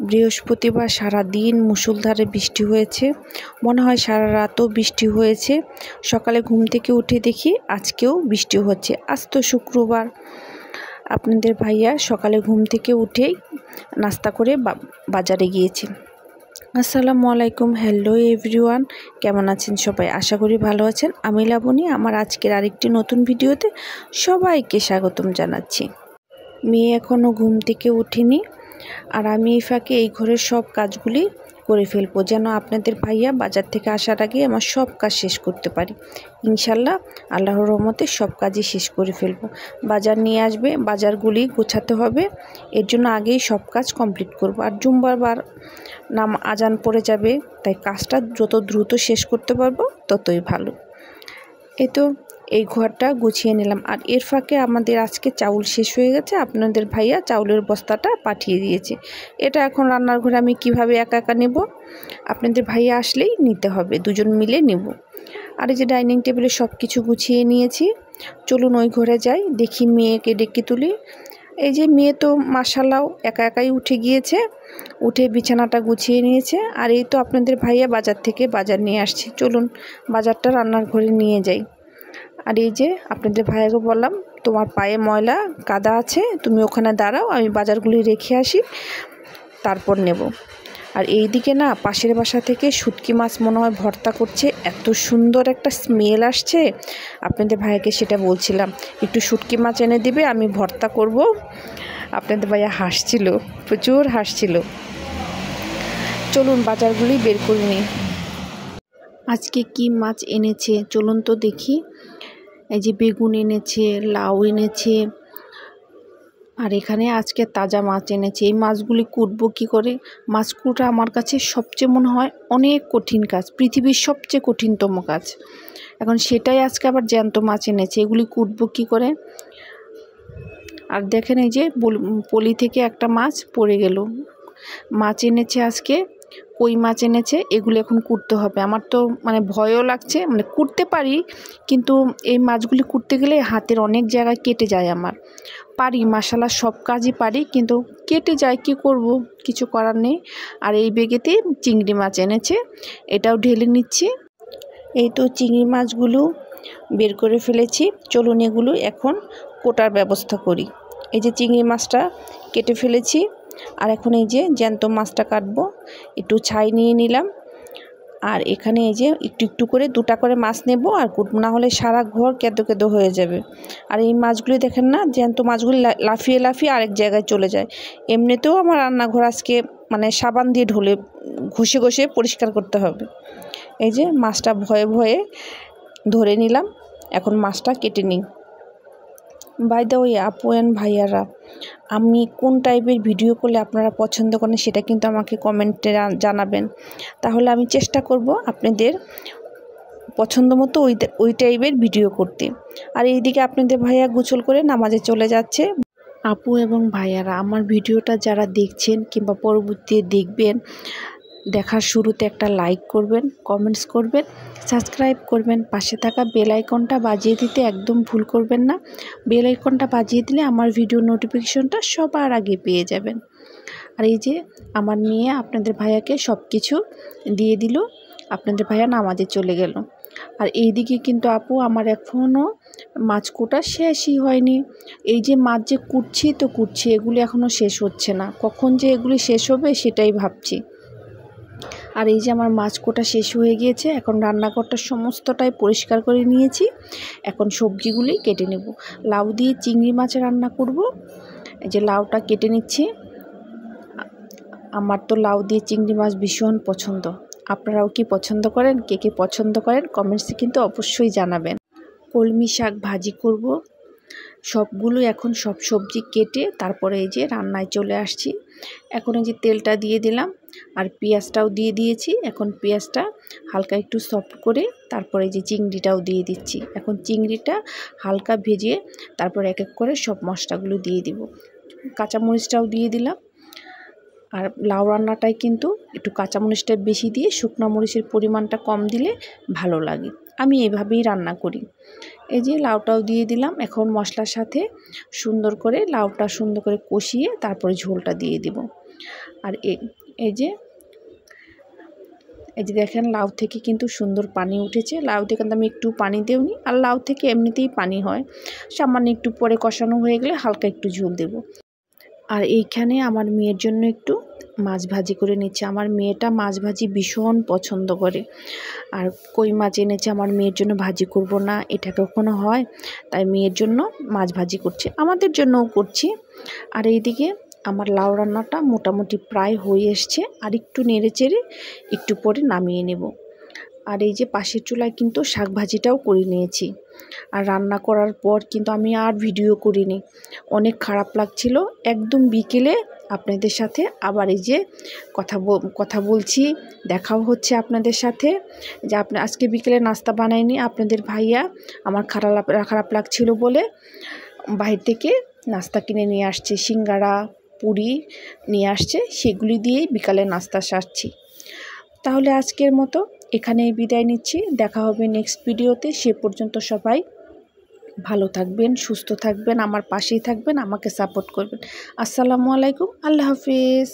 বৃহস্পতিবার সারা দিন মুষলধারে বৃষ্টি হয়েছে, মনে হয় সারা রাতও বৃষ্টি হয়েছে। সকালে ঘুম থেকে উঠে দেখি আজকেও বৃষ্টি হচ্ছে। আজ তো শুক্রবার। আপনাদের ভাইয়া সকালে ঘুম থেকে উঠেই নাস্তা করে বাজারে গিয়েছে। আসসালামু আলাইকুম, হ্যালো এভরিওয়ান, কেমন আছেন সবাই? আশা করি ভালো আছেন। আমি লাবণী, আমার আজকের আরেকটি নতুন ভিডিওতে সবাইকে স্বাগতম জানাচ্ছি। মেয়ে এখনও ঘুম থেকে ওঠেনি, আর আমি এই ফাঁকে এই ঘরের সব কাজগুলি করে ফেলবো, যেন আপনাদের ভাইয়া বাজার থেকে আসার আগে আমার সব কাজ শেষ করতে পারি। ইনশাল্লাহ আল্লাহর রহমতে সব কাজই শেষ করে ফেলবো। বাজার নিয়ে আসবে, বাজারগুলি গোছাতে হবে, এর জন্য আগেই সব কাজ কমপ্লিট করব। আর জুম্মার বার আজান পড়ে যাবে, তাই কাজটা যত দ্রুত শেষ করতে পারবো ততই ভালো। এই ঘরটা গুছিয়ে নিলাম। আর এর ফাঁকে আমাদের আজকে চাউল শেষ হয়ে গেছে, আপনাদের ভাইয়া চাউলের বস্তাটা পাঠিয়ে দিয়েছে। এটা এখন রান্নার ঘরে আমি কিভাবে একা একা নেব? আপনাদের ভাইয়া আসলেই নিতে হবে, দুজন মিলে নেব। আর এই যে ডাইনিং টেবিলে সব কিছু গুছিয়ে নিয়েছি, চলুন ওই ঘরে যাই, দেখি মেয়েকে ডেকে তুলি। এই যে মেয়ে তো মাশাআল্লাহ একা একাই উঠে গিয়েছে, উঠে বিছানাটা গুছিয়ে নিয়েছে। আর এই তো আপনাদের ভাইয়া বাজার থেকে বাজার নিয়ে আসছে, চলুন বাজারটা রান্নার ঘরে নিয়ে যাই। আর এই যে আপনাদের ভাইয়াকে বললাম, তোমার পায়ে ময়লা কাদা আছে, তুমি ওখানে দাঁড়াও, আমি বাজারগুলি রেখে আসি, তারপর নেব। আর এই দিকে না পাশের বাসা থেকে শুটকি মাছ মনে হয় ভর্তা করছে, এত সুন্দর একটা স্মেল আসছে। আপনাদের ভাইয়াকে সেটা বলছিলাম, একটু শুটকি মাছ এনে দিবে, আমি ভর্তা করব। আপনাদের ভাইয়া হাসছিল, প্রচুর হাসছিল। চলুন বাজারগুলি বের করে নিই। আজকে কি মাছ এনেছে চলুন তো দেখি। এই যে বেগুন এনেছে, লাউ এনেছে, আর এখানে আজকে তাজা মাছ এনেছে। এই মাছগুলি কুটবো কী করে? মাছ কুটা আমার কাছে সবচেয়ে মনে হয় অনেক কঠিন কাজ, পৃথিবীর সবচেয়ে কঠিনতম কাজ। এখন সেটাই আজকে আবার জ্যান্ত মাছ এনেছে, এগুলি কুটবো কী করে? আর দেখেন এই যে পলি থেকে একটা মাছ পড়ে গেল। মাছ এনেছে আজকে, কই মাছ এনেছে, এগুলো এখন কুটতে হবে। আমার তো ভয়ও লাগছে, কুটতে পারি, কিন্তু এই মাছগুলি কুটতে গেলে হাতের অনেক জায়গায় কেটে যায়। আমার পারি, মাশাআল্লাহ সব কাজই পারি, কিন্তু কেটে যায়, কি করব, কিছু করার নেই। আর এই বেগেতে চিংড়ি মাছ এনেছে, এটাও ঢেলে নিচ্ছি। এই তো চিংড়ি মাছগুলো বের করে ফেলেছি, চলুন এগুলো এখন কোটার ব্যবস্থা করি। এই যে চিংড়ি মাছটা কেটে ফেলেছি, আর এখন এই যে জ্যান্ত মাছটা কাটবো। একটু ছাই নিয়ে নিলাম, আর এখানে এই যে একটু একটু করে দুটা করে মাছ নেব, আর কুটবো, না হলে সারা ঘর কেঁদো কেঁদো হয়ে যাবে। আর এই মাছগুলি দেখেন না, জ্যান্ত মাছগুলি লাফিয়ে লাফিয়ে আরেক জায়গায় চলে যায়। এমনিতেও আমার রান্নাঘর আজকে সাবান দিয়ে ঘষে ঘষে পরিষ্কার করতে হবে। এই যে মাছটা ভয়ে ভয়ে ধরে নিলাম, এখন মাছটা কেটে নিই। বাই দ্য ওয়ে আপু অ্যান্ড ভাইয়ারা, আমি কোন টাইপের ভিডিও করলে আপনারা পছন্দ করেন সেটা কিন্তু আমাকে কমেন্টে জানাবেন, তাহলে আমি চেষ্টা করব আপনাদের পছন্দ মতো ওই টাইপের ভিডিও করতে। আর এইদিকে আপনাদের ভাইয়া গোসল করে নামাজে চলে যাচ্ছে। আপু এবং ভাইয়ারা, আমার ভিডিওটা যারা দেখছেন কিংবা পরবর্তীতে দেখবেন, দেখার শুরুতে একটা লাইক করবেন, কমেন্টস করবেন, সাবস্ক্রাইব করবেন, পাশে থাকা বেল আইকনটা বাজিয়ে দিতে একদম ভুল করবেন না। বেল আইকনটা বাজিয়ে দিলে আমার ভিডিও নোটিফিকেশনটা সবার আগে পেয়ে যাবেন। আর এই যে আমার মেয়ে আপনাদের ভাইয়াকে সব কিছু দিয়ে দিল, আপনাদের ভাইয়া নামাজে চলে গেল। আর এই দিকে কিন্তু আপু আমার এখনও মাছ কোটা শেষই হয়নি। এই যে মাছ যে কুটছি, এগুলি এখনও শেষ হচ্ছে না, কখন যে এগুলি শেষ হবে সেটাই ভাবছি। আর এই যে আমার মাছ কোটা শেষ হয়ে গিয়েছে, এখন রান্নাঘরটা সমস্তটাই পরিষ্কার করে নিয়েছি। এখন সবজিগুলি কেটে নেব। লাউ দিয়ে চিংড়ি মাছ রান্না করব। এই যে লাউটা কেটে নিচ্ছি। আমার তো লাউ দিয়ে চিংড়ি মাছ ভীষণ পছন্দ। আপনারাও কি পছন্দ করেন? কে কে পছন্দ করেন কমেন্টসে কিন্তু অবশ্যই জানাবেন। কলমি শাক ভাজি করব। সবগুলো এখন সব সবজি কেটে তারপরে এই যে রান্নায় চলে আসছি। এখন এই যে তেলটা দিয়ে দিলাম, আর পেঁয়াজটাও দিয়ে দিয়েছি। এখন পেঁয়াজটা হালকা একটু সফট করে তারপরে এই যে চিংড়িটাও দিয়ে দিচ্ছি। এখন চিংড়িটা হালকা ভেজে তারপর এক এক করে সব মশলাগুলো দিয়ে দিব। কাঁচামরিচটাও দিয়ে দিলাম। আর লাউ রান্নাটায় কিন্তু একটু কাঁচামরিচটা বেশি দিয়ে শুকনো মরিচের পরিমাণটা কম দিলে ভালো লাগে, আমি এভাবেই রান্না করি। এই যে লাউটাও দিয়ে দিলাম। এখন মশলার সাথে লাউটা সুন্দর করে কষিয়ে তারপরে ঝোলটা দিয়ে দিব। আর এই যে দেখেন লাউ থেকে কিন্তু সুন্দর পানি উঠেছে। লাউ থেকে আমি একটু পানি দেওনি, আর লাউ থেকে এমনিতেই পানি হয়। সামান্য একটু পরে কষানো হয়ে গেলে হালকা একটু ঝোল দেব। আর এইখানে আমার মেয়ের জন্য একটু মাছ ভাজি করে নিচ্ছে। আমার মেয়েটা মাছ ভাজি ভীষণ পছন্দ করে। আর কই মাছ এনেছে, আমার মেয়ের জন্য ভাজি করব না, এটা কখনো হয়? তাই মেয়ের জন্য মাছ ভাজি করছে, আমাদের জন্যও করছি। আর এইদিকে আমার লাউ রান্নাটা মোটামুটি প্রায় হয়ে এসছে। আর একটু নেড়ে চেড়ে একটু পরে নামিয়ে নেব। আর এই যে পাশের চুলায় কিন্তু শাক ভাজিটাও করে নিয়েছি। আর রান্না করার পর কিন্তু আমি আর ভিডিও করিনি, অনেক খারাপ লাগছিল। একদম বিকেলে আপনাদের সাথে আবার এই যে কথা বলছি, দেখাও হচ্ছে আপনাদের সাথে। যে আজকে বিকেলে নাস্তা বানাইনি, আপনাদের ভাইয়া আমার খারাপ লাগছিল বলে বাইরে থেকে নাস্তা কিনে নিয়ে আসছে, সিঙ্গারা পুরি নিয়ে আসছে, সেগুলি দিয়েই বিকালে নাস্তা সারছি। তাহলে আজকের মতো এখানেই বিদায় নিচ্ছি। দেখা হবে নেক্সট ভিডিওতে। সে পর্যন্ত সবাই ভালো থাকবেন, সুস্থ থাকবেন, আমার পাশেই থাকবেন, আমাকে সাপোর্ট করবেন। আসসালামু আলাইকুম, আল্লাহ হাফিজ।